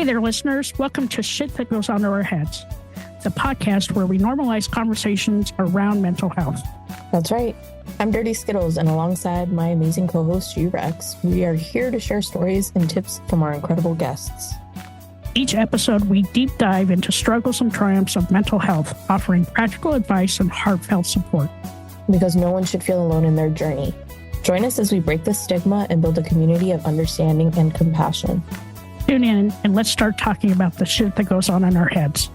Hey there, listeners. Welcome to Shit That Goes Under Our Heads, the podcast where we normalize conversations around mental health. That's right. I'm Dirty Skittles, and alongside my amazing co-host, G-Rex, we are here to share stories and tips from our incredible guests. Each episode, we deep dive into struggles and triumphs of mental health, offering practical advice and heartfelt support. Because no one should feel alone in their journey. Join us as we break the stigma and build a community of understanding and compassion. Tune in and let's start talking about the shit that goes on in our heads.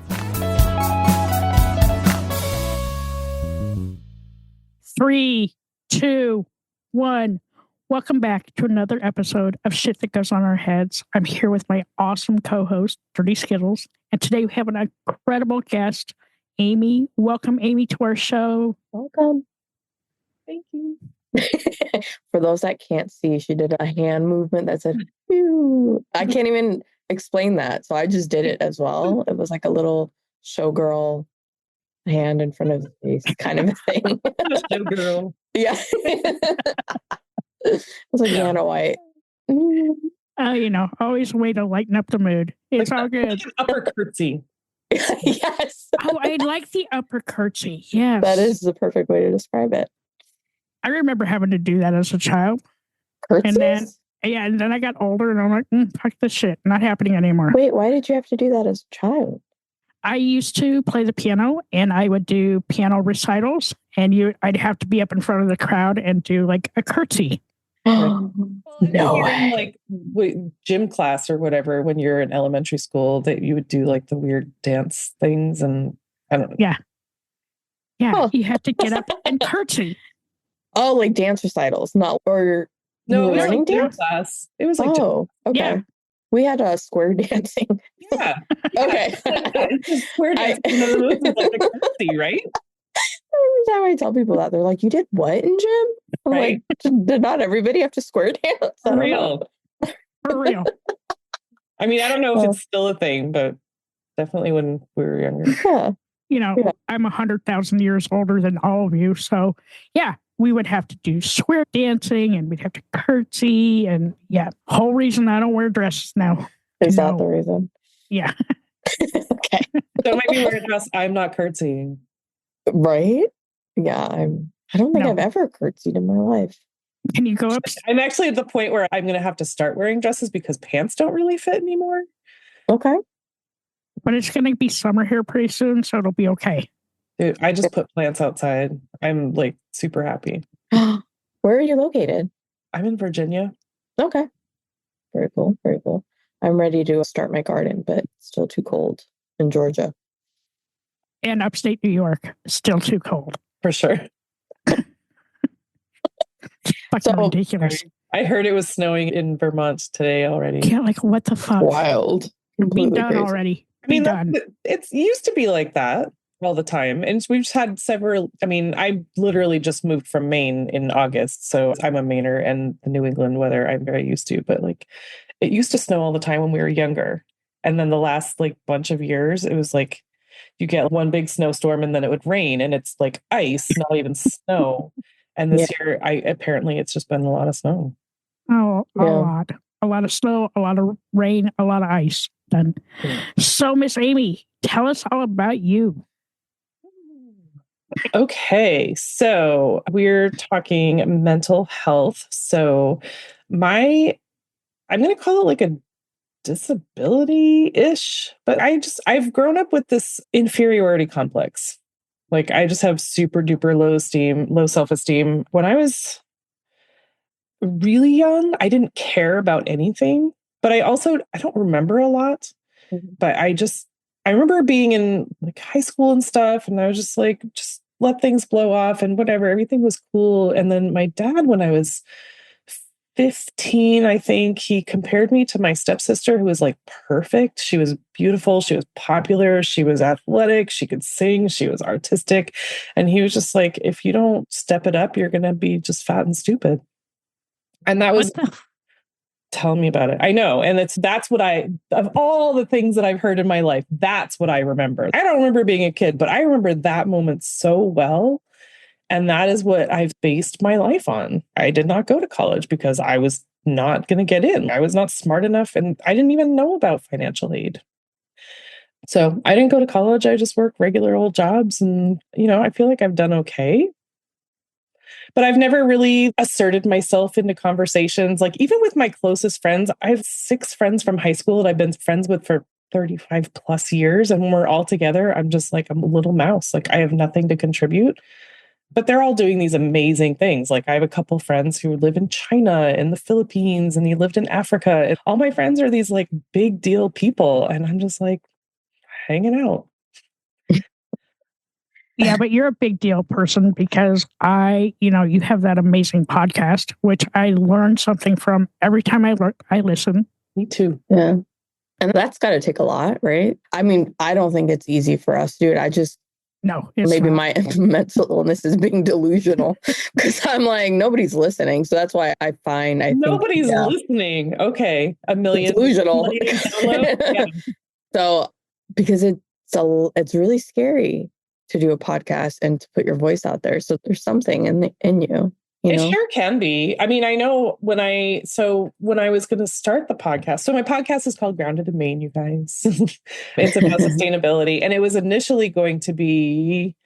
3, 2, 1. Welcome back to another episode of Shit That Goes On Our Heads. I'm here with my awesome co-host, Dirty Skittles. And today we have an incredible guest, Amy. Welcome, Amy, to our show. Welcome. Thank you. For those that can't see, she did a hand movement that said, "Phew." I can't even explain that. So I just did it as well. It was like a little showgirl hand in front of the face kind of a thing. Showgirl. Yeah. It was like Vanna White. Always a way to lighten up the mood. It's all good. Upper curtsy. Yes. Oh, I like the upper curtsy. Yes. That is the perfect way to describe it. I remember having to do that as a child. Curtsies? And then I got older and I'm like, fuck this shit. Not happening anymore. Wait, why did you have to do that as a child? I used to play the piano and I would do piano recitals and I'd have to be up in front of the crowd and do like a curtsy. No way. Like gym class or whatever, when you're in elementary school, that you would do like the weird dance things and I don't know. Yeah. Yeah. Huh. You have to get up and curtsy. Oh, like dance recitals, not or No, it was learning like gym dance. class. It was like Oh, okay. Yeah. We had a square dancing. yeah. Okay. It's just square dance. One of the moves is like a curtsy, right? Every time I tell people that, they're like, "You did what in gym?" I'm Right. like, "Did not everybody have to square dance?" I For don't real. know. For real. I mean, I don't know if it's still a thing, but definitely when we were younger. Yeah. Yeah. I'm 100,000 years older than all of you. So, yeah, we would have to do square dancing and we'd have to curtsy. And yeah, whole reason I don't wear dresses now. Is that the reason? Yeah. Okay. So it might be weird dress. I'm not curtsying. Right? Yeah. I don't think No. I've ever curtsied in my life. Can you go up? I'm actually at the point where I'm going to have to start wearing dresses because pants don't really fit anymore. Okay. But it's going to be summer here pretty soon. So it'll be okay. Dude, I just put plants outside. I'm like super happy. Where are you located? I'm in Virginia. Okay. Very cool. Very cool. I'm ready to start my garden, but it's still too cold in Georgia. And upstate New York, still too cold. For sure. Fucking ridiculous. I heard it was snowing in Vermont today already. Yeah, like what the fuck? Wild. Be Completely done crazy. already. I mean, Be done. it used to be like that all the time. And we've just had several. I mean, I literally just moved from Maine in August. So I'm a Mainer, and the New England weather I'm very used to. But like, it used to snow all the time when we were younger. And then the last like bunch of years, it was like you get one big snowstorm and then it would rain and it's like ice, not even snow. And this year, apparently it's just been a lot of snow. Oh, a lot. A lot of snow, a lot of rain, a lot of ice. Done. Yeah. So, Miss Amy, tell us all about you. Okay, so we're talking mental health. So I'm going to call it like a disability-ish, but I've grown up with this inferiority complex. Like I just have super duper low self-esteem. When I was really young, I didn't care about anything, but I don't remember a lot, but I remember being in like high school and stuff. And I was just like, just let things blow off and whatever, everything was cool. And then my dad, when I was 15, I think, he compared me to my stepsister who was like perfect. She was beautiful. She was popular. She was athletic. She could sing. She was artistic. And he was just like, if you don't step it up, you're going to be just fat and stupid. And that was, tell me about it. I know. And that's what of all the things that I've heard in my life, that's what I remember. I don't remember being a kid, but I remember that moment so well. And that is what I've based my life on. I did not go to college because I was not going to get in. I was not smart enough and I didn't even know about financial aid. So I didn't go to college. I just worked regular old jobs and, I feel like I've done okay. But I've never really asserted myself into conversations. Like even with my closest friends, I have 6 friends from high school that I've been friends with for 35 plus years. And when we're all together, I'm just like, I'm a little mouse. Like I have nothing to contribute. But they're all doing these amazing things. Like I have a couple friends who live in China and the Philippines, and he lived in Africa. And all my friends are these like big deal people. And I'm just like hanging out. Yeah, but you're a big deal person because you have that amazing podcast, which I learn something from every time I listen. Me too. Yeah. And that's got to take a lot, right? I mean, I don't think it's easy for us to do it. No, maybe my mental illness is being delusional because I'm like, nobody's listening. So that's why I think nobody's listening. Okay. A million. Delusional. Yeah. So because it's really scary to do a podcast and to put your voice out there. So there's something in you. It sure can be. I mean, I know when I was going to start the podcast, so my podcast is called Grounded in Maine, you guys. It's about sustainability. And it was initially going to be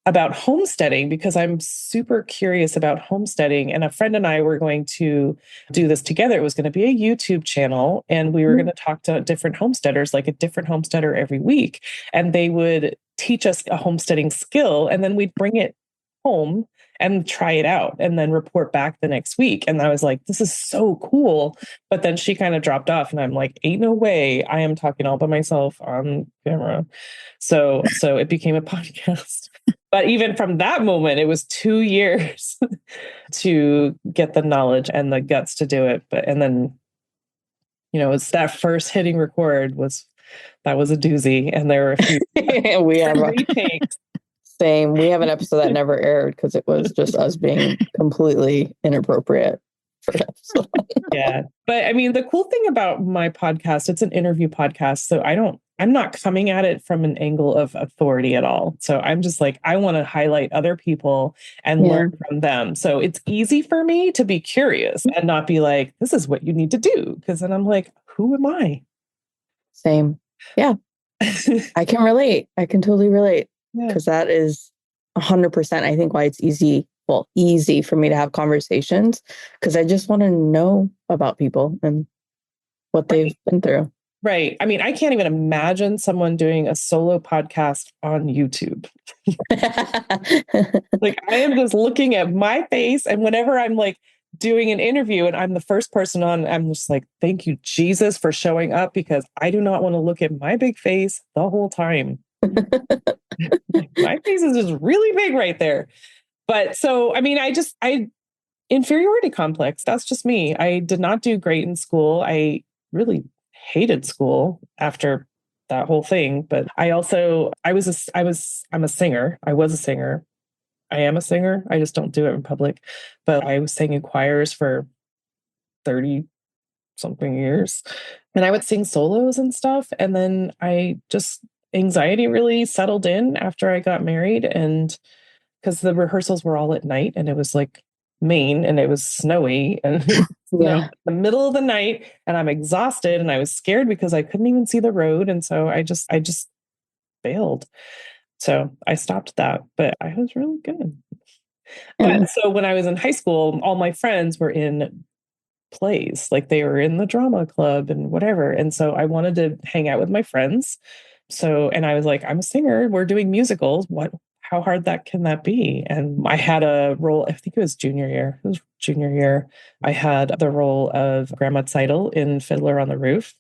about homesteading because I'm super curious about homesteading. And a friend and I were going to do this together. It was going to be a YouTube channel and we were going to talk to different homesteaders, like a different homesteader every week. And they would teach us a homesteading skill and then we'd bring it home and try it out and then report back the next week. And I was like, this is so cool. But then she kind of dropped off and I'm like, ain't no way I am talking all by myself on camera. So it became a podcast. But even from that moment, it was 2 years to get the knowledge and the guts to do it. And then, it's that first hitting record that was a doozy. And there were a few retakes. Same. We have an episode that never aired because it was just us being completely inappropriate for an episode. Yeah. But I mean, the cool thing about my podcast, it's an interview podcast. So I'm not coming at it from an angle of authority at all. So I'm just like, I want to highlight other people and learn from them. So it's easy for me to be curious and not be like, this is what you need to do. Because then I'm like, who am I? Same. Yeah. I can relate. I can totally relate. Because that is 100%, I think, why it's easy for me to have conversations, because I just want to know about people and what they've been through. Right. I mean, I can't even imagine someone doing a solo podcast on YouTube. Like, I am just looking at my face, and whenever I'm like doing an interview and I'm the first person on, I'm just like, thank you, Jesus, for showing up, because I do not want to look at my big face the whole time. My face is just really big right there. But so, I mean, inferiority complex, that's just me. I did not do great in school. I really hated school after that whole thing. But I'm a singer. I was a singer. I am a singer. I just don't do it in public. But I was singing choirs for 30 something years. And I would sing solos and stuff. And then anxiety really settled in after I got married, and because the rehearsals were all at night and it was like Maine and it was snowy and in the middle of the night, and I'm exhausted and I was scared because I couldn't even see the road. And so I just bailed. So I stopped that, but I was really good. But so when I was in high school, all my friends were in plays, like they were in the drama club and whatever. And so I wanted to hang out with my friends. So, and I was like, I'm a singer. We're doing musicals. How hard can that be? And I had a role, I think it was junior year. It was junior year. I had the role of Grandma Tzeitel in Fiddler on the Roof.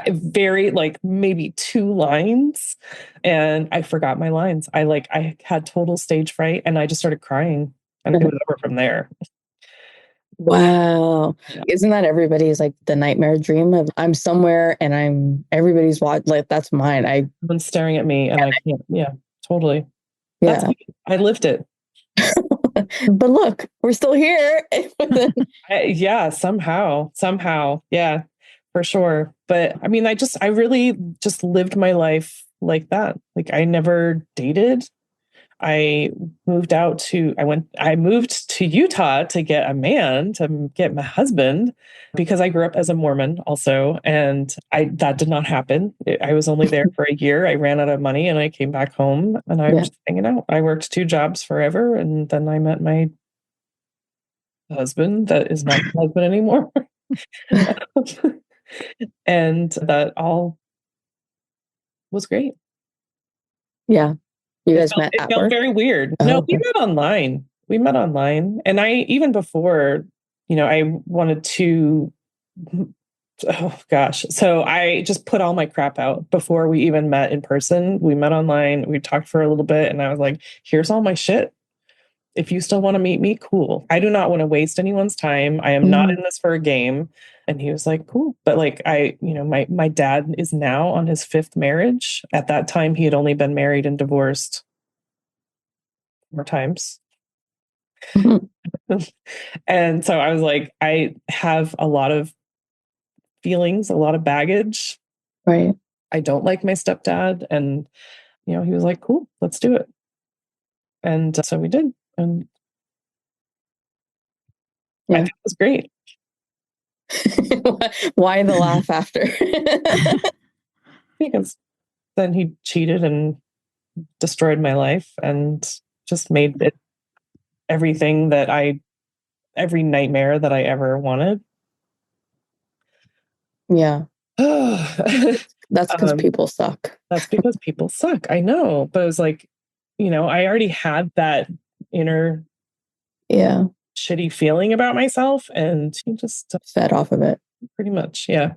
Very maybe 2 lines, and I forgot my lines. I had total stage fright and I just started crying, and it was over from there. Wow. Yeah. Isn't that everybody's the nightmare dream of I'm somewhere and everybody's watching, that's mine. Everyone's staring at me and I can't. Yeah, totally. Yeah. I lived it. But look, we're still here. Yeah, somehow. Yeah, for sure. But I mean, I really just lived my life like that. I never dated. I moved to Utah to get a man, to get my husband, because I grew up as a Mormon also. And that did not happen. I was only there for a year. I ran out of money and I came back home and I was just hanging out. I worked 2 jobs forever. And then I met my husband that is not my husband anymore. And that all was great. Yeah. You guys met at It felt work? very weird. Oh, No, okay. We met online. And even before, I wanted to, oh gosh. So I just put all my crap out before we even met in person. We met online. We talked for a little bit and I was like, here's all my shit. If you still want to meet me, cool. I do not want to waste anyone's time. I am not in this for a game. And he was like, cool. But like, my dad is now on his 5th marriage. At that time, he had only been married and divorced 4 times. And so I was like, I have a lot of feelings, a lot of baggage. Right. I don't like my stepdad. And, he was like, cool, let's do it. And so we did. And I think it was great. Why the laugh after? Because then he cheated and destroyed my life and just made it everything every nightmare that I ever wanted. Yeah. That's because people suck. That's because people suck. I know. But it was like, I already had that inner shitty feeling about myself and he just fed off of it. Pretty much. Yeah.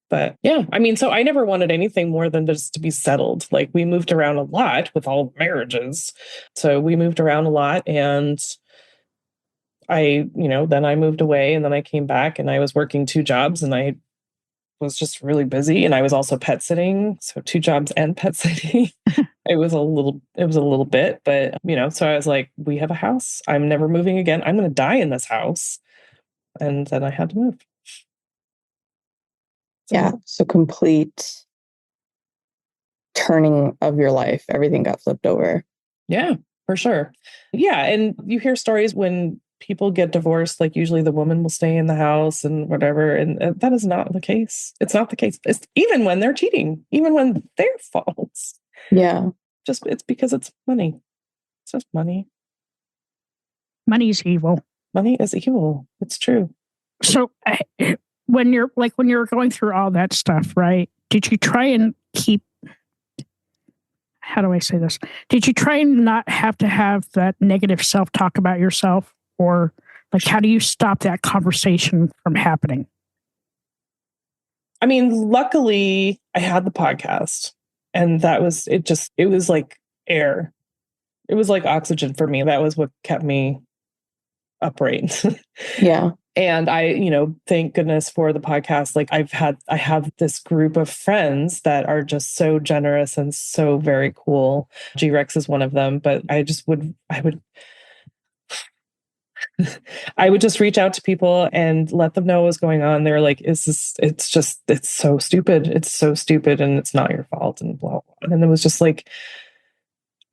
But yeah, I mean, so I never wanted anything more than just to be settled. Like we moved around a lot with all marriages. So we moved around a lot and then I moved away and then I came back and I was working 2 jobs and I was just really busy and I was also pet sitting. So 2 jobs and pet sitting. It was a little bit, but so I was like, we have a house. I'm never moving again. I'm going to die in this house. And then I had to move. So complete turning of your life. Everything got flipped over. Yeah, for sure. Yeah. And you hear stories when people get divorced, like usually the woman will stay in the house and whatever. And that is not the case. It's not the case. Even when they're cheating, even when they're faults. Yeah. It's because it's money. It's just money. Money is evil. Money is evil. It's true. So when you're going through all that stuff, right? Did you try and keep, how do I say this? Did you try and not have to have that negative self-talk about yourself? Or like, how do you stop that conversation from happening? I mean, luckily I had the podcast and that was, it was like air. It was like oxygen for me. That was what kept me upright. Yeah. And I, thank goodness for the podcast. Like I have this group of friends that are just so generous and so very cool. G-Rex is one of them, but I would just reach out to people and let them know what was going on. They're like, it's so stupid. It's so stupid and it's not your fault and blah, blah. And it was just like,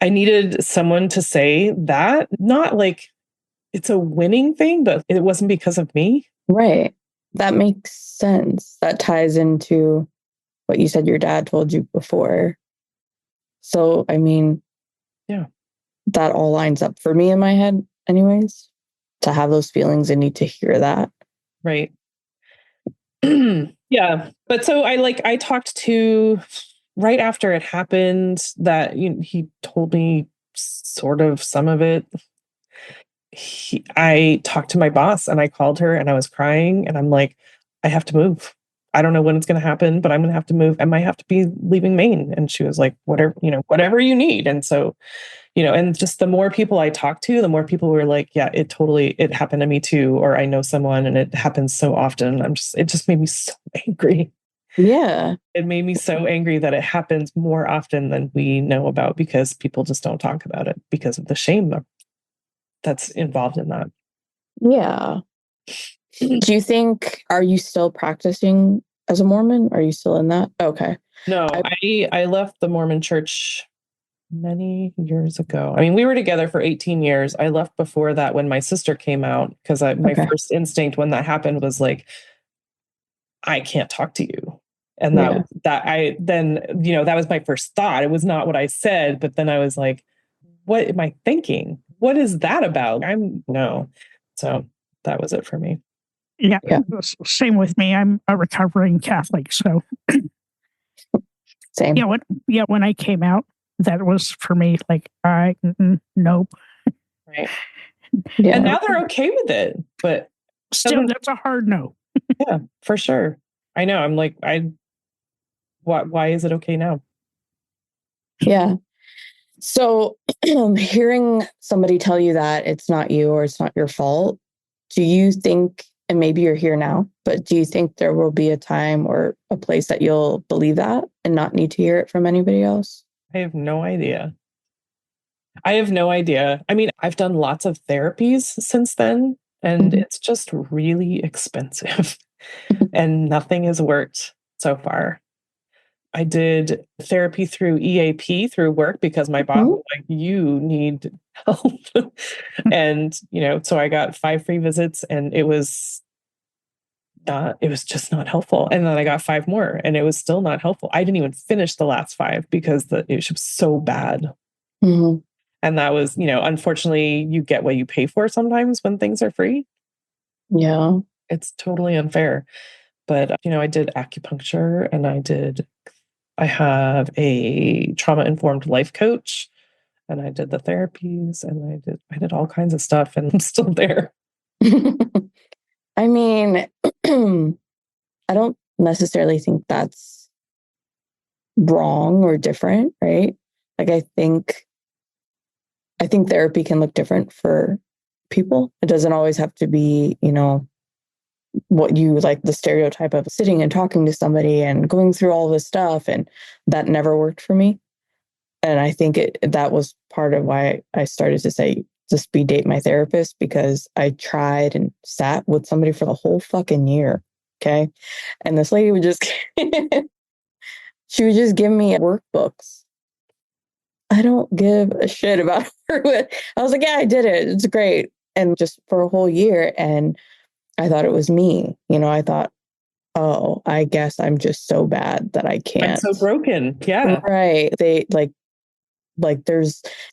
I needed someone to say that, not like it's a winning thing, but it wasn't because of me. Right. That makes sense. That ties into what you said your dad told you before. So, I mean, yeah, that all lines up for me in my head anyways, to have those feelings and need to hear that. Right. Yeah. But so I talked to, right after it happened, that he told me sort of some of it. I talked to my boss and I called her and I was crying and I'm like, I have to move. I don't know when it's going to happen, but I'm going to have to move. I might have to be leaving Maine. And she was like, whatever you need. And so, and just the more people I talked to, the more people were like, yeah, it happened to me too. Or I know someone and it happens so often. It just made me so angry. Yeah. It made me so angry that it happens more often than we know about because people just don't talk about it because of the shame that's involved in that. Yeah. Do you think, are you still practicing as a Mormon? Are you still in that? Okay. No, I left the Mormon church many years ago. I mean, we were together for 18 years. I left before that when my sister came out because my first instinct when that happened was like, I can't talk to you. And that was my first thought. It was not what I said, but then I was like, what am I thinking? What is that about? No. So that was it for me. Yeah. Same with me. I'm a recovering Catholic. So same. When I came out, that was for me like, nope. Right. Yeah. And now they're okay with it, but still, that's a hard no. Yeah, for sure. I know. I'm like, why is it okay now? Yeah. So hearing somebody tell you that it's not you or it's not your fault, do you think, and maybe you're here now, but do you think there will be a time or a place that you'll believe that and not need to hear it from anybody else? I have no idea. I mean, I've done lots of therapies since then, and it's just really expensive and nothing has worked so far. I did therapy through EAP through work because my boss was like, you need help. And, so I got 5 free visits and it was just not helpful. And then I got 5 more and it was still not helpful. I didn't even finish the last 5 because it was so bad. Mm-hmm. And that was, unfortunately, you get what you pay for sometimes when things are free. Yeah. It's totally unfair. But, I did acupuncture and I have a trauma-informed life coach and I did the therapies and I did all kinds of stuff and I'm still there. I mean, I don't necessarily think that's wrong or different, right? Like I think therapy can look different for people. It doesn't always have to be, what you like, the stereotype of sitting and talking to somebody and going through all this stuff. And that never worked for me. And I think that was part of why I started to say, just speed date my therapist, because I tried and sat with somebody for the whole fucking year. Okay. And this lady would just, she would just give me workbooks. I don't give a shit about her. I was like, yeah, I did it. It's great. And just for a whole year. And I thought it was me. I thought, oh, I guess I'm just so bad that I can't. I'm so broken. Yeah. Right. They like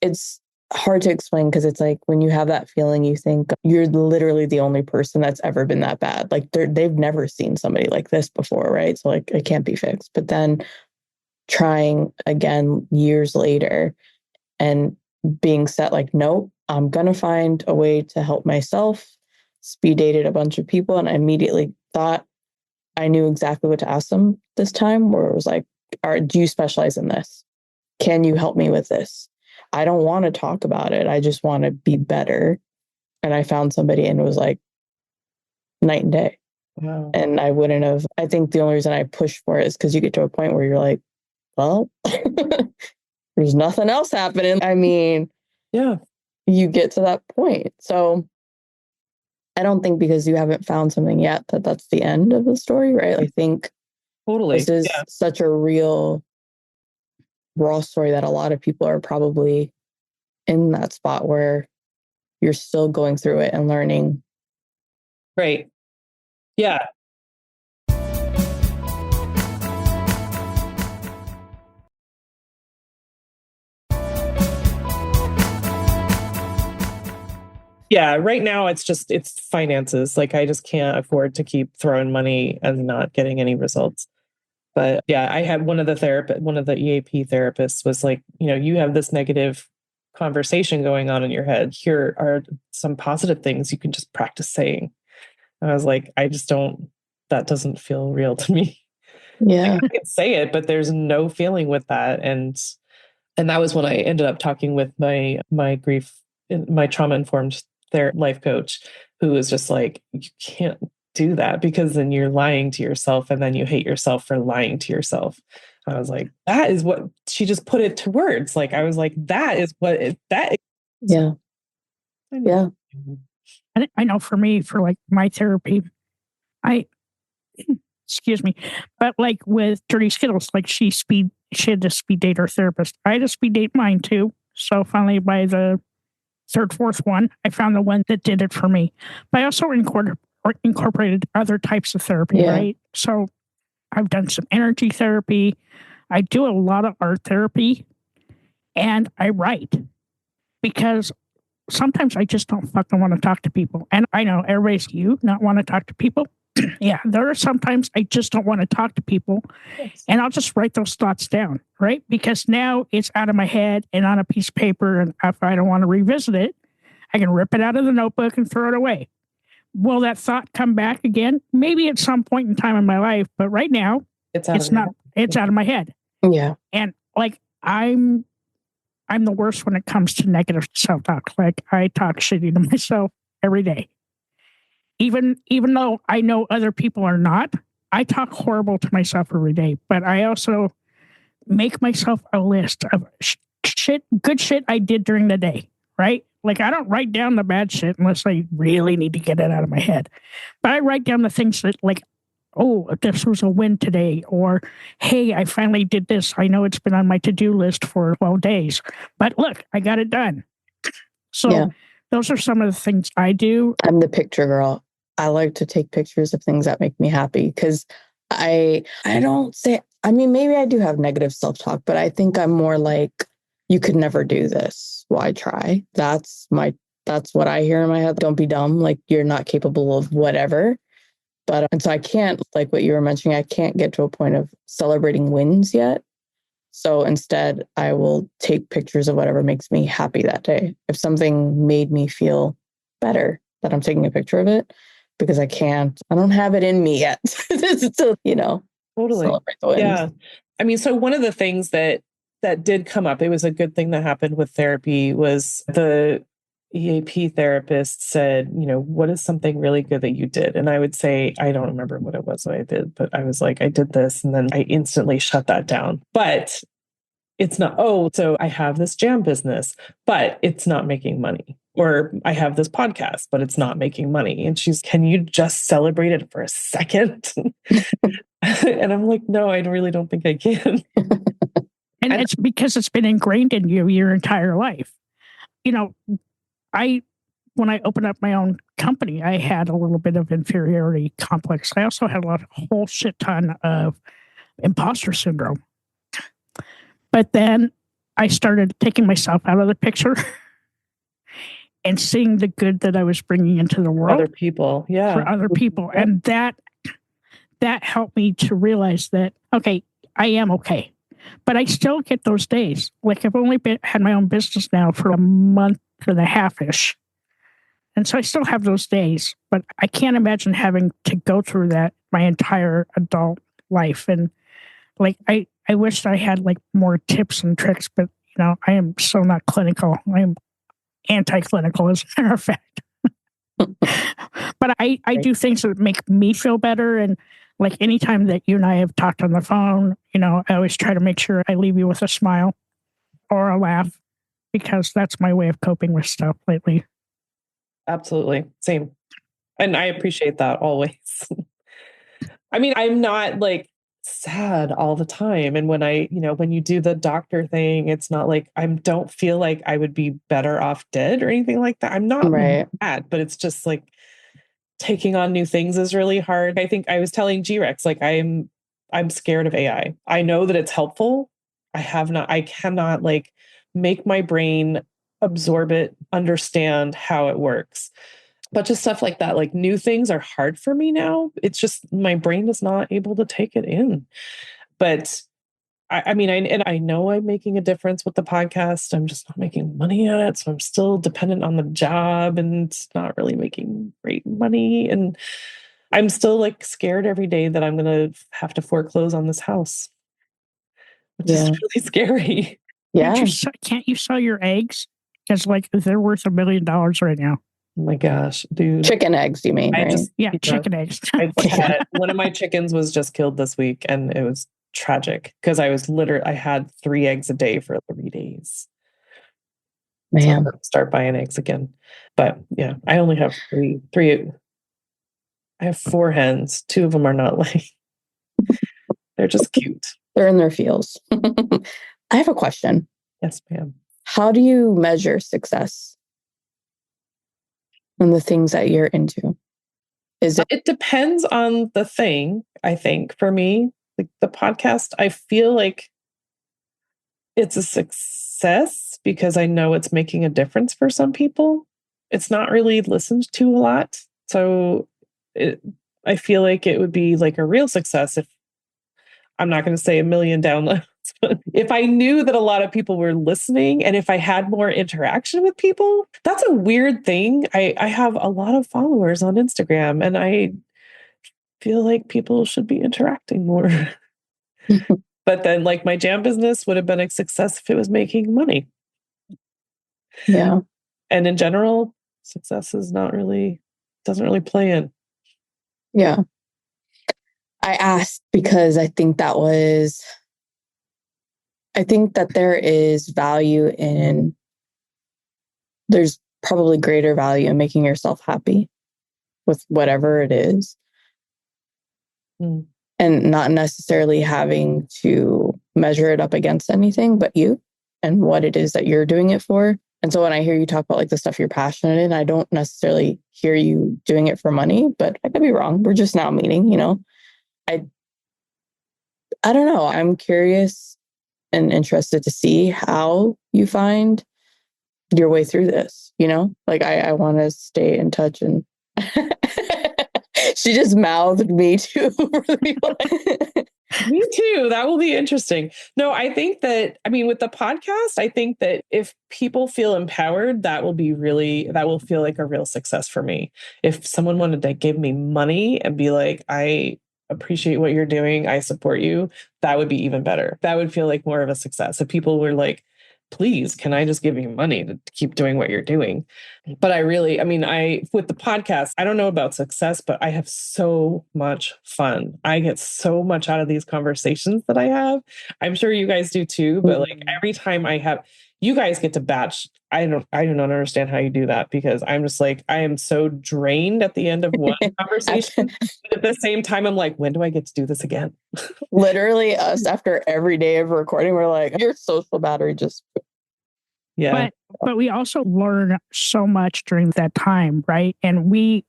it's hard to explain because it's like when you have that feeling, you think you're literally the only person that's ever been that bad. Like they've never seen somebody like this before. Right. So like it can't be fixed. But then trying again years later and being set like, nope, I'm going to find a way to help myself. Speed dated a bunch of people. And I immediately thought I knew exactly what to ask them this time, where it was like, do you specialize in this? Can you help me with this? I don't want to talk about it. I just want to be better. And I found somebody and it was like night and day. Wow. And I think the only reason I pushed for it is because you get to a point where you're like, well, there's nothing else happening. I mean, yeah, you get to that point. So I don't think because you haven't found something yet that's the end of the story, right? I think totally this is such a real raw story that a lot of people are probably in that spot where you're still going through it and learning. Right. Yeah. Yeah, right now it's finances. Like I just can't afford to keep throwing money and not getting any results. But yeah, I had one of the EAP therapists was like, you have this negative conversation going on in your head. Here are some positive things you can just practice saying. And I was like, that doesn't feel real to me. Yeah. Like, I can say it, but there's no feeling with that. And that was when I ended up talking with my trauma-informed life coach, who was just like, you can't do that because then you're lying to yourself and then you hate yourself for lying to yourself. I was like, that is what she just put it to words. Like, I was like, that is what that is. Yeah. Yeah. I know for me, for like my therapy, excuse me. But like with Dirty Skittles, like she had to speed date her therapist. I had to speed date mine too. So finally by the third, fourth one, I found the one that did it for me. But I also incorporated other types of therapy, right? So I've done some energy therapy. I do a lot of art therapy, and I write because sometimes I just don't fucking want to talk to people. And I know everybody's not want to talk to people. Yeah, there are sometimes I just don't want to talk to people. Yes. And I'll just write those thoughts down, right? Because now it's out of my head and on a piece of paper. And if I don't want to revisit it, I can rip it out of the notebook and throw it away. Will that thought come back again? Maybe at some point in time in my life, but right now it's out of my head. Yeah. And like I'm the worst when it comes to negative self-talk. Like I talk shitty to myself every day. Even though I know other people are not, I talk horrible to myself every day. But I also make myself a list of good shit I did during the day, right? Like I don't write down the bad shit unless I really need to get it out of my head. But I write down the things that like, oh, this was a win today, or hey, I finally did this. I know it's been on my to-do list for 12 days, but look, I got it done. So those are some of the things I do. I'm the picture girl. I like to take pictures of things that make me happy because I don't say, I mean, maybe I do have negative self-talk, but I think I'm more like, you could never do this. Why try? That's what I hear in my head. Don't be dumb. Like you're not capable of whatever. But and so I can't, like what you were mentioning, I can't get to a point of celebrating wins yet. So instead, I will take pictures of whatever makes me happy that day. If something made me feel better, that I'm taking a picture of it because I don't have it in me yet to, totally celebrate the wins. Yeah. I mean, so one of the things that did come up, it was a good thing that happened with therapy, was the EAP therapist said, what is something really good that you did? And I would say, I don't remember what it was that I did, but I was like, I did this. And then I instantly shut that down. But it's not, so I have this jam business, but it's not making money. Or I have this podcast, but it's not making money. And can you just celebrate it for a second? And I'm like, no, I really don't think I can. And it's because it's been ingrained in you your entire life. When I opened up my own company, I had a little bit of inferiority complex. I also had a whole shit ton of imposter syndrome. But then I started taking myself out of the picture and seeing the good that I was bringing into the world. Other people, yeah. For other people. And that helped me to realize that, okay, I am okay. But I still get those days. Like I've only had my own business now for a month and a half-ish. And so I still have those days, but I can't imagine having to go through that my entire adult life. And like, I wish I had like more tips and tricks, but I am so not clinical. I am anti-clinical as a matter of fact. But I do things that make me feel better. And like anytime that you and I have talked on the phone, I always try to make sure I leave you with a smile or a laugh because that's my way of coping with stuff lately. Absolutely. Same. And I appreciate that always. I mean, I'm not like sad all the time. And when when you do the doctor thing, it's not like I don't feel like I would be better off dead or anything like that. I'm not mad, but it's just like taking on new things is really hard. I think I was telling G-Rex, like I'm scared of AI. I know that it's helpful. I cannot like make my brain absorb it, understand how it works. But just stuff like that, like new things are hard for me now. It's just my brain is not able to take it in. But I mean, I know I'm making a difference with the podcast. I'm just not making money at it. So I'm still dependent on the job and it's not really making great money. And I'm still like scared every day that I'm going to have to foreclose on this house, which is really scary. Yeah. Can't you sell your eggs? Because like they're worth $1 million right now. Oh my gosh, dude. Chicken eggs, you mean? Right? Chicken eggs. One of my chickens was just killed this week and it was tragic because I had 3 eggs a day for 3 days. Man. So I'm gonna start buying eggs again. But yeah, I only have three. I have 4 hens. 2 of them are not laying. They're just cute. They're in their feels. I have a question. Yes, ma'am. How do you measure success in the things that you're into? It depends on the thing, I think. For me, like the podcast, I feel like it's a success because I know it's making a difference for some people. It's not really listened to a lot. So I feel like it would be like a real success if I'm not going to say 1 million downloads, but if I knew that a lot of people were listening and if I had more interaction with people. That's a weird thing. I have a lot of followers on Instagram and I feel like people should be interacting more. But then like my jam business would have been a success if it was making money. Yeah. And in general, success is doesn't really play in. Yeah. I asked because I think that there is value in, there's probably greater value in making yourself happy with whatever it is. And not necessarily having to measure it up against anything but you and what it is that you're doing it for. And so when I hear you talk about like the stuff you're passionate in, I don't necessarily hear you doing it for money, but I could be wrong. We're just now meeting, I don't know. I'm curious and interested to see how you find your way through this, Like I want to stay in touch and she just mouthed me too. Me too. That will be interesting. No, I think that, with the podcast, I think that if people feel empowered, that will feel like a real success for me. If someone wanted to give me money and be like, I appreciate what you're doing, I support you, that would be even better. That would feel like more of a success. If people were like, please, can I just give you money to keep doing what you're doing? But with the podcast, I don't know about success, but I have so much fun. I get so much out of these conversations that I have. I'm sure you guys do too, but like every time you guys get to batch. I do not understand how you do that because I'm just like, I am so drained at the end of one conversation. But at the same time, I'm like, when do I get to do this again? Literally us after every day of recording, we're like, your social battery just. Yeah. But we also learn so much during that time, right? And we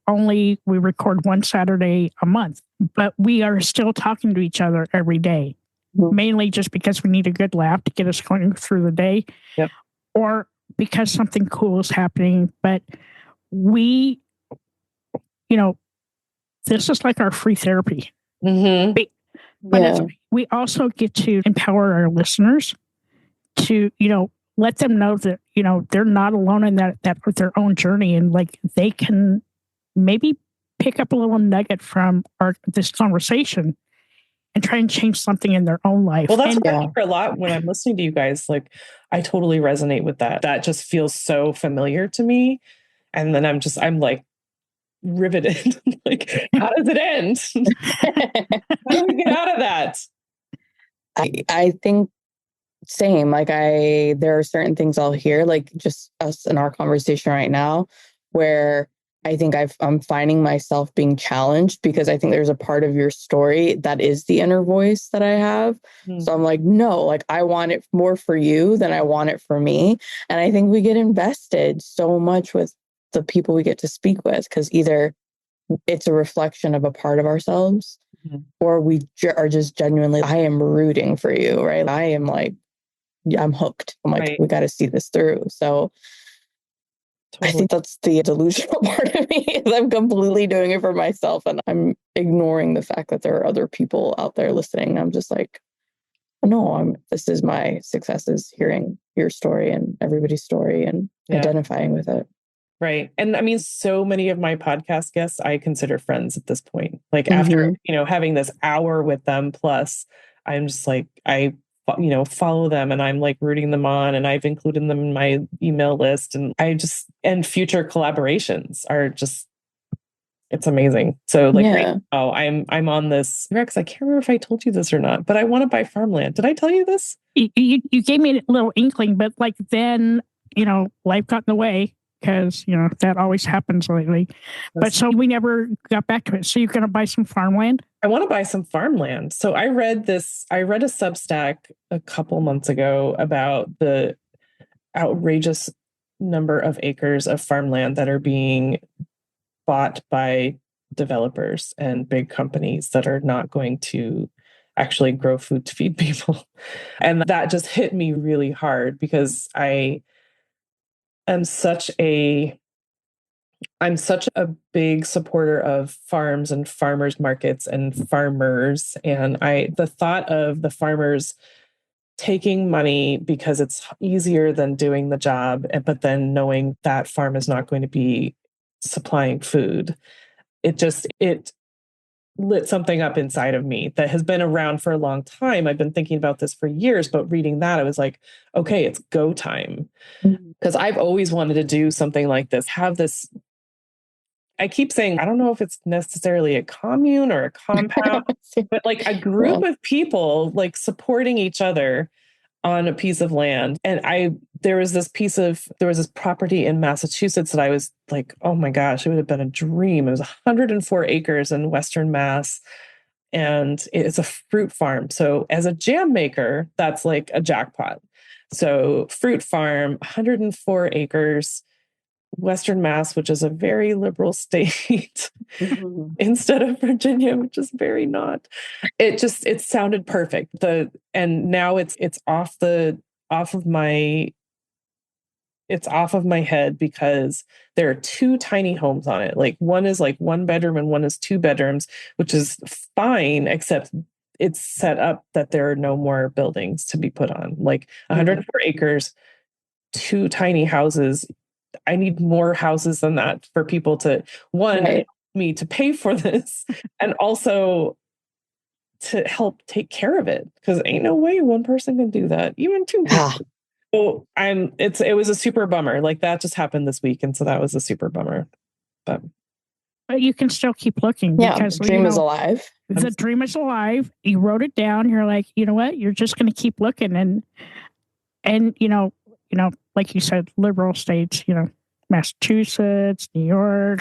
record one Saturday a month, but we are still talking to each other every day, mainly just because we need a good laugh to get us going through the day. Yep. Or because something cool is happening. But we, this is like our free therapy. Mm-hmm. But we also get to empower our listeners to, let them know that, they're not alone in that with their own journey. And like, they can maybe pick up a little nugget from this conversation and try and change something in their own life. Well, that's what I hear a lot when I'm listening to you guys. Like, I totally resonate with that. That just feels so familiar to me. And then I'm like riveted. Like, how does it end? How do we get out of that? I think same. Like there are certain things I'll hear, like just us in our conversation right now, where I think I'm finding myself being challenged because I think there's a part of your story that is the inner voice that I have. So I'm like, no, like I want it more for you than I want it for me. And I think we get invested so much with the people we get to speak with because either it's a reflection of a part of ourselves or we are just genuinely, I am rooting for you, right? I am like, I'm hooked. I'm like, we got to see this through. So I think that's the delusional part of me is I'm completely doing it for myself and I'm ignoring the fact that there are other people out there listening. I'm just like, no, this is my success is hearing your story and everybody's story and identifying with it. Right. And so many of my podcast guests, I consider friends at this point. Like after, having this hour with them, plus I'm just like, I follow them and I'm like rooting them on and I've included them in my email list and future collaborations are just, it's amazing. So like, I'm on this, Rex, I can't remember if I told you this or not, but I want to buy farmland. Did I tell you this? You gave me a little inkling, but like then, life got in the way because, that always happens lately. But so we never got back to it. So you're going to buy some farmland? I want to buy some farmland. So I read a Substack a couple months ago about the outrageous number of acres of farmland that are being bought by developers and big companies that are not going to actually grow food to feed people. And that just hit me really hard because I am such a big supporter of farms and farmers markets and farmers. And the thought of the farmers taking money because it's easier than doing the job, but then knowing that farm is not going to be supplying food, it lit something up inside of me that has been around for a long time. I've been thinking about this for years, but reading that, I was like, okay, it's go time. Because I've always wanted to do something like this, have this. I keep saying, I don't know if it's necessarily a commune or a compound, but like a group of people like supporting each other on a piece of land. And there was this property in Massachusetts that I was like, oh my gosh, it would have been a dream. It was 104 acres in Western Mass. And it's a fruit farm. So as a jam maker, that's like a jackpot. So fruit farm, 104 acres, Western Mass, which is a very liberal state, instead of Virginia, which is very not. It sounded perfect. And now it's off of my head because there are two tiny homes on it. Like one is like 1 bedroom and one is 2 bedrooms, which is fine, except it's set up that there are no more buildings to be put on. Like 104 acres, 2 tiny houses. I need more houses than that for people to help me to pay for this and also to help take care of it, because ain't no way one person can do that, even 2 people. So it was a super bummer. Like that just happened this week, and so that was a super bummer. But you can still keep looking because the dream is alive. The dream is alive. You wrote it down. You're like, you know what? You're just going to keep looking, and like you said, liberal states, Massachusetts, New York,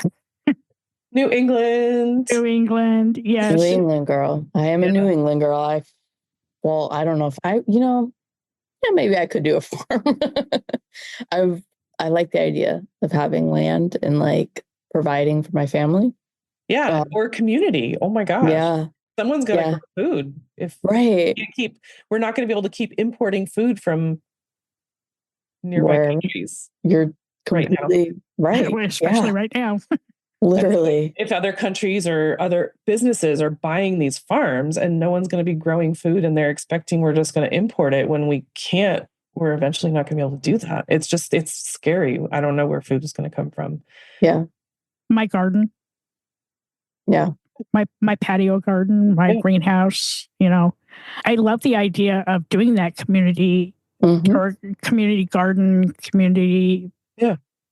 New England. Yes. New England girl. I am a New England girl. I don't know if maybe I could do a farm. I like the idea of having land and like providing for my family. Yeah. Or community. Oh my gosh. Yeah. Someone's going to grow food. We're not going to be able to keep importing food from nearby countries. You're completely right. Especially right now. Literally. If other countries or other businesses are buying these farms and no one's going to be growing food and they're expecting we're just going to import it when we can't, we're eventually not going to be able to do that. It's scary. I don't know where food is going to come from. Yeah. My garden. Yeah. My patio garden, my greenhouse, I love the idea of doing that community or community garden, community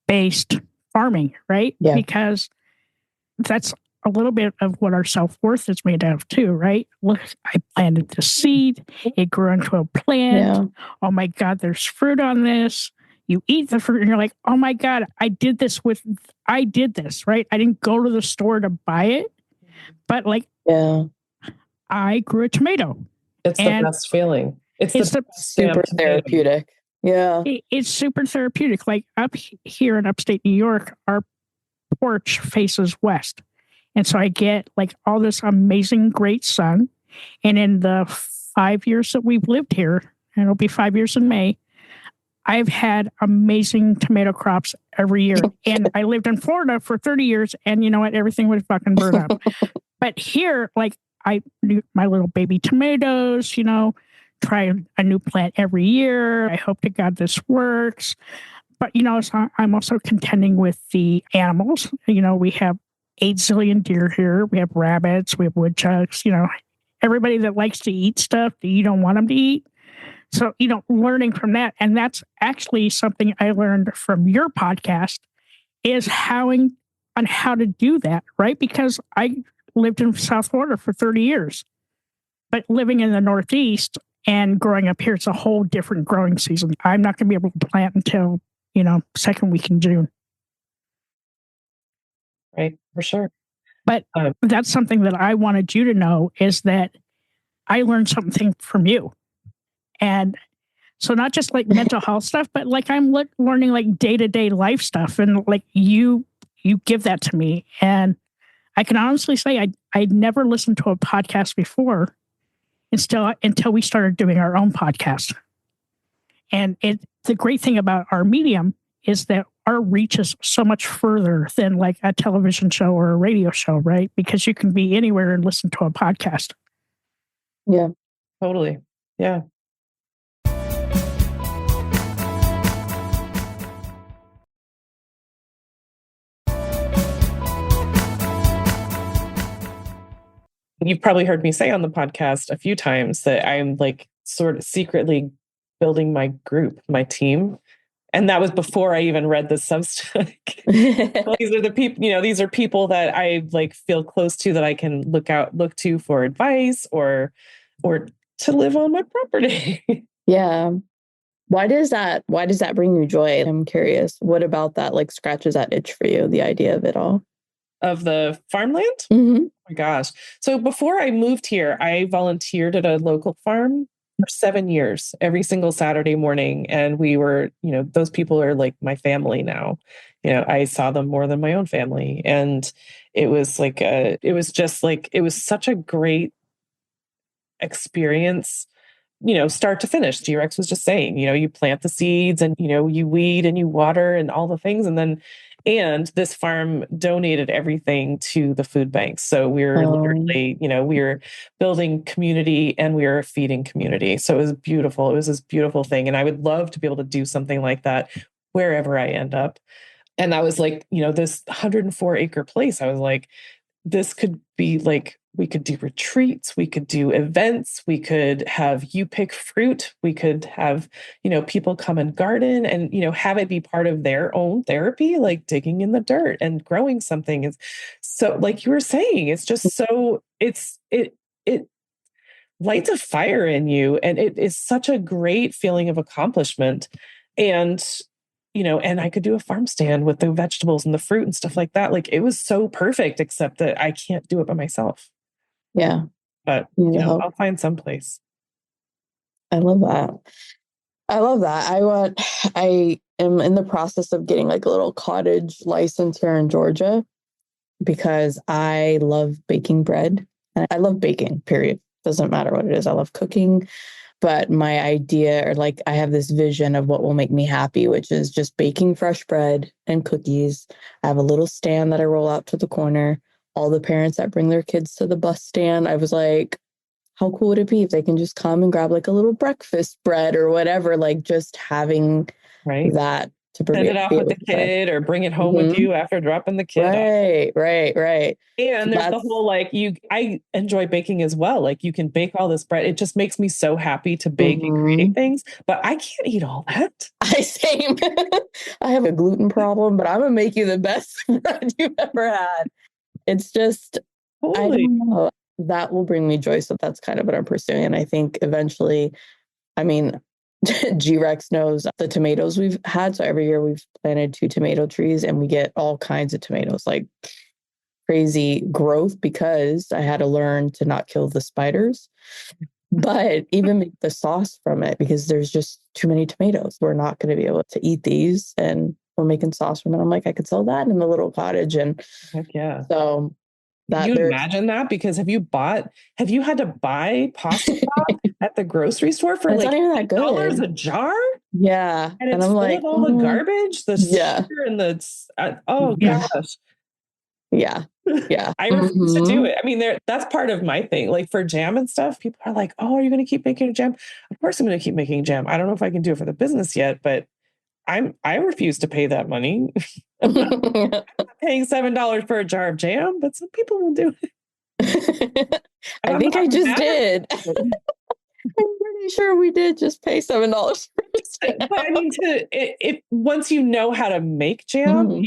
based farming, right? Yeah. Because that's a little bit of what our self-worth is made of too, right? Look, I planted the seed, it grew into a plant. Yeah. Oh my God, there's fruit on this. You eat the fruit and you're like, oh my God, I did this, right? I didn't go to the store to buy it, but I grew a tomato. It's the best feeling. It's the super therapeutic. Yeah. It's super therapeutic. Like up here in upstate New York, our porch faces west. And so I get like all this amazing, great sun. And in the 5 years that we've lived here, and it'll be 5 years in May, I've had amazing tomato crops every year. And I lived in Florida for 30 years. And you know what? Everything would fucking burn up. But here, like I do my little baby tomatoes, try a new plant every year. I hope to God this works. But, so I'm also contending with the animals. We have 8 zillion deer here. We have rabbits. We have woodchucks. Everybody that likes to eat stuff that you don't want them to eat. So, learning from that. And that's actually something I learned from your podcast is how to do that, right? Because I lived in South Florida for 30 years. But living in the Northeast and growing up here, it's a whole different growing season. I'm not going to be able to plant until, second week in June. Right, for sure. But that's something that I wanted you to know, is that I learned something from you. And so not just like mental health stuff, but like I'm learning like day-to-day life stuff. And like you give that to me. And I can honestly say I'd never listened to a podcast before until we started doing our own podcast. And the great thing about our medium is that our reach is so much further than like a television show or a radio show, right? Because you can be anywhere and listen to a podcast. Yeah, totally. Yeah. You've probably heard me say on the podcast a few times that I'm like sort of secretly building my group, my team. And that was before I even read the Substack. Well, these are the people, these are people that I like feel close to, that I can look to for advice or to live on my property. Yeah. Why does that bring you joy? I'm curious. What about that like scratches that itch for you, the idea of it all? Of the farmland? Mm-hmm. Oh my gosh. So before I moved here, I volunteered at a local farm for 7 years, every single Saturday morning. And we were, those people are like my family now. I saw them more than my own family. And it was like, it was such a great experience, start to finish. G-Rex was just saying, you plant the seeds and, you weed and you water and all the things. And this farm donated everything to the food banks. So we were literally, we were building community and we were feeding community. So it was beautiful. It was this beautiful thing. And I would love to be able to do something like that wherever I end up. And that was like, this 104-acre place. I was like, this could be like, we could do retreats, we could do events, we could have you pick fruit, we could have, people come and garden and, have it be part of their own therapy, like digging in the dirt and growing something. Is so, like you were saying, it's just so, it lights a fire in you. And it is such a great feeling of accomplishment. And and I could do a farm stand with the vegetables and the fruit and stuff like that. Like it was so perfect, except that I can't do it by myself. Yeah. But, I'll find some place. I love that. I am in the process of getting like a little cottage license here in Georgia because I love baking bread. And I love baking, period. Doesn't matter what it is. I love cooking. But my idea, or like I have this vision of what will make me happy, which is just baking fresh bread and cookies. I have a little stand that I roll out to the corner. All the parents that bring their kids to the bus stand, I was like, how cool would it be if they can just come and grab like a little breakfast bread or whatever, like just having that to send it off with the kid or bring it home with you after dropping the kid off. Right. And there's the whole like I enjoy baking as well. Like you can bake all this bread. It just makes me so happy to bake and create things, but I can't eat all that. Same. I have a gluten problem, but I'm gonna make you the best bread you've ever had. It's just, I don't know, that will bring me joy. So that's kind of what I'm pursuing. And I think eventually, I mean, G-Rex knows the tomatoes we've had. So every year we've planted 2 tomato trees and we get all kinds of tomatoes, like crazy growth, because I had to learn to not kill the spiders, but even make the sauce from it because there's just too many tomatoes. We're not going to be able to eat these, and we're making sauce from it. I'm like, I could sell that in the little cottage. And heck yeah. So can you imagine that? Because have you had to buy pasta sauce at the grocery store for it's like not even that $8 good. a jar? Yeah. And it's full of all the garbage, the sugar and the gosh. Yeah. I refuse to do it. I mean, that's part of my thing. Like for jam and stuff, people are like, "Oh, are you going to keep making a jam?" Of course, I'm going to keep making jam. I don't know if I can do it for the business yet, but I refuse to pay that money. I'm not paying $7 for a jar of jam, but some people will do it. I think I just did. I'm pretty sure we did just pay $7 for jam. But I mean, if once you know how to make jam,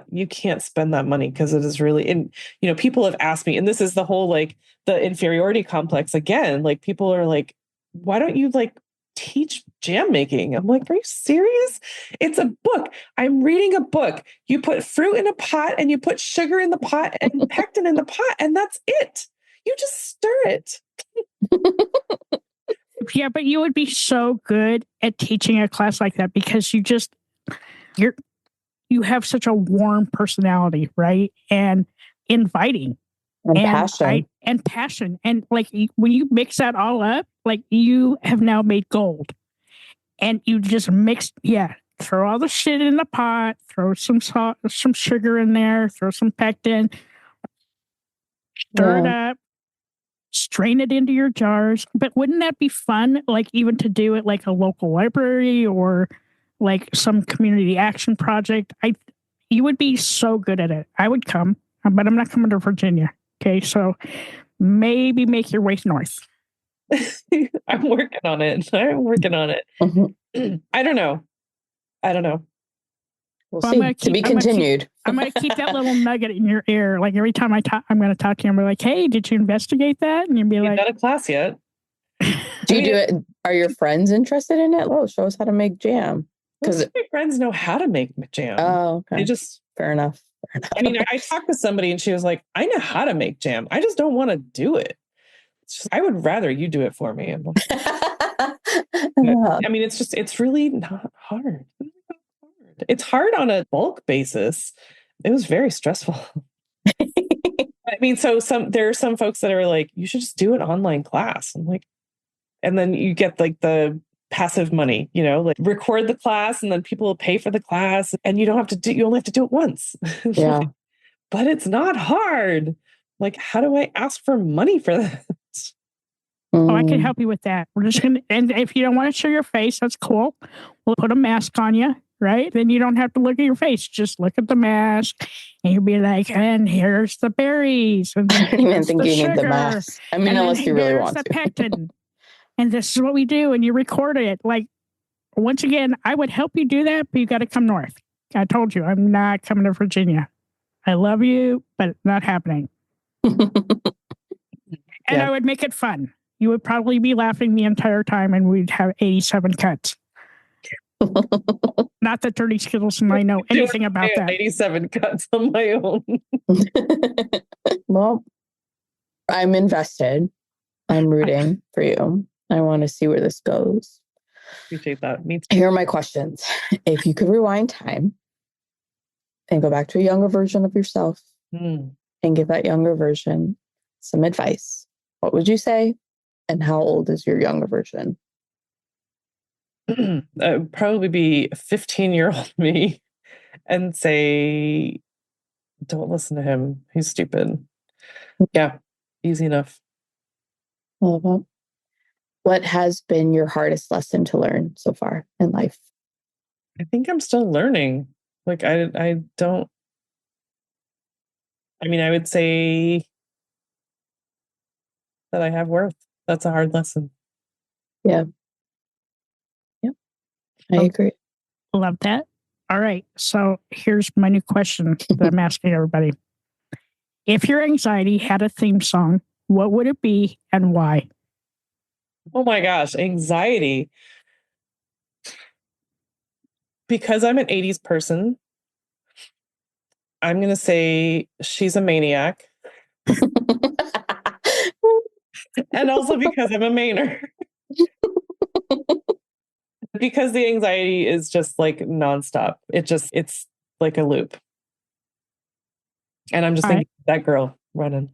you can't spend that money because it is really, and people have asked me, and this is the whole like the inferiority complex again. Like people are like, why don't you like teach jam making. I'm like, are you serious? It's a book. I'm reading a book. You put fruit in a pot and you put sugar in the pot and pectin in the pot, and that's it. You just stir it. Yeah, but you would be so good at teaching a class like that because you have such a warm personality, right? And inviting. And passion. And like when you mix that all up, like you have now made gold. And you just throw all the shit in the pot, throw some salt, some sugar in there, throw some pectin, stir it up, strain it into your jars. But wouldn't that be fun? Like even to do it like a local library or like some community action project. You would be so good at it. I would come, but I'm not coming to Virginia. Okay, so maybe make your way north. I'm working on it. Mm-hmm. I don't know. We'll see. To be continued. I'm going to keep that little nugget in your ear. Like every time I'm going to talk to you, I'm like, hey, did you investigate that? And you'd be like, not a class yet. Do you do it? Are your friends interested in it? Oh, show us how to make jam. Because my friends know how to make jam. Oh, okay. They just fair enough. I mean, I talked to somebody and she was like, I know how to make jam. I just don't want to do it. I would rather you do it for me. I mean, it's really not hard. It's hard on a bulk basis. It was very stressful. I mean, so there are some folks that are like, you should just do an online class. I'm like, and then you get like the passive money, like record the class and then people will pay for the class and you only have to do it once. Yeah. But it's not hard. Like, how do I ask for money for that? Oh, I can help you with that. We're just going to, and if you don't want to show your face, that's cool. We'll put a mask on you, right? Then you don't have to look at your face. Just look at the mask and you'll be like, and here's the berries. And I don't even think you need the mask. I mean, unless you really want to. Pectin. And this is what we do. And you record it. Like, once again, I would help you do that, but you got to come north. I told you, I'm not coming to Virginia. I love you, but not happening. And I would make it fun. You would probably be laughing the entire time and we'd have 87 cuts. Not that Dirty Skittles and I know anything about that. 87 cuts on my own. Well, I'm invested. I'm rooting for you. I want to see where this goes. Appreciate that. Me too. Here are my questions. If you could rewind time and go back to a younger version of yourself and give that younger version some advice, what would you say? And how old is your younger version? Would probably be a 15-year-old me and say, don't listen to him. He's stupid. Yeah, easy enough. Well, what has been your hardest lesson to learn so far in life? I think I'm still learning. Like, I would say that I have worth. That's a hard lesson. Yeah. I agree. Love that. All right. So here's my new question that I'm asking everybody. If your anxiety had a theme song, what would it be and why? Oh my gosh, anxiety. Because I'm an 80s person, I'm going to say She's a Maniac. And also because I'm a Mainer. Because the anxiety is just like nonstop. It's like a loop. And I'm just thinking, that girl running.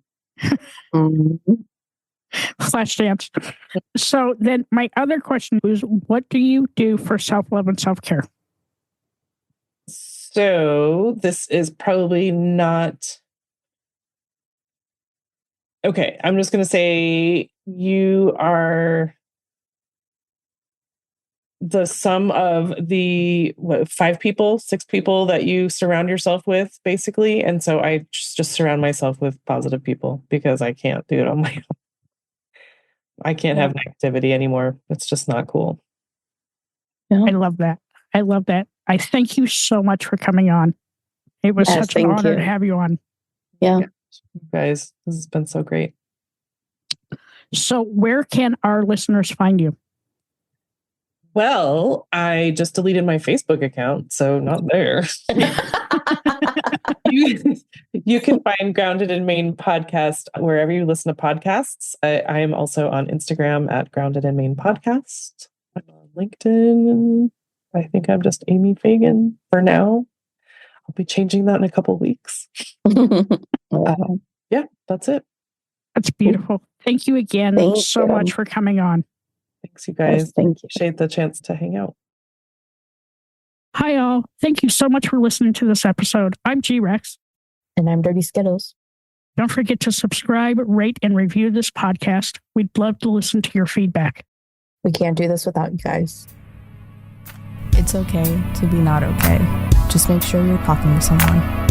Flash dance. So then my other question is, what do you do for self-love and self-care? So this is probably not... Okay, I'm just going to say you are the sum of the 6 people that you surround yourself with, basically. And so I just surround myself with positive people because I can't do it on my own. I can't have negativity anymore. It's just not cool. Yeah. I love that. I thank you so much for coming on. It was such an honor to have you on. Yeah. You guys, this has been so great. So where can our listeners find you? Well, I just deleted my Facebook account, so not there. You can find Grounded in Maine podcast wherever you listen to podcasts. I am also on Instagram at Grounded in Maine podcast. I'm on LinkedIn. I think I'm just Amy Fagan for now. I'll be changing that in a couple weeks. Yeah, that's it. That's beautiful. Thank you again so much for coming on. Thanks, you guys. Yes, thank you. Appreciate the chance to hang out. Hi, all. Thank you so much for listening to this episode. I'm G-Rex. And I'm Dirty Skittles. Don't forget to subscribe, rate, and review this podcast. We'd love to listen to your feedback. We can't do this without you guys. It's okay to be not okay. Just make sure you're talking to someone.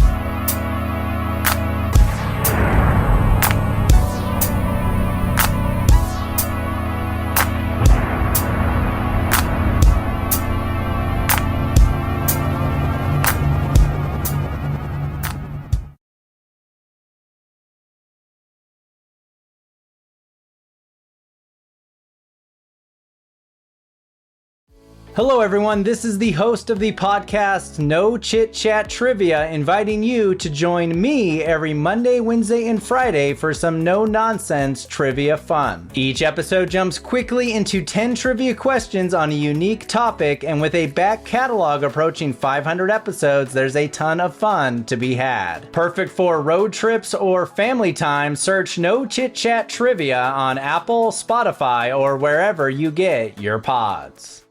Hello everyone, this is the host of the podcast No Chit Chat Trivia, inviting you to join me every Monday, Wednesday, and Friday for some no-nonsense trivia fun. Each episode jumps quickly into 10 trivia questions on a unique topic, and with a back catalog approaching 500 episodes, there's a ton of fun to be had. Perfect for road trips or family time, search No Chit Chat Trivia on Apple, Spotify, or wherever you get your pods.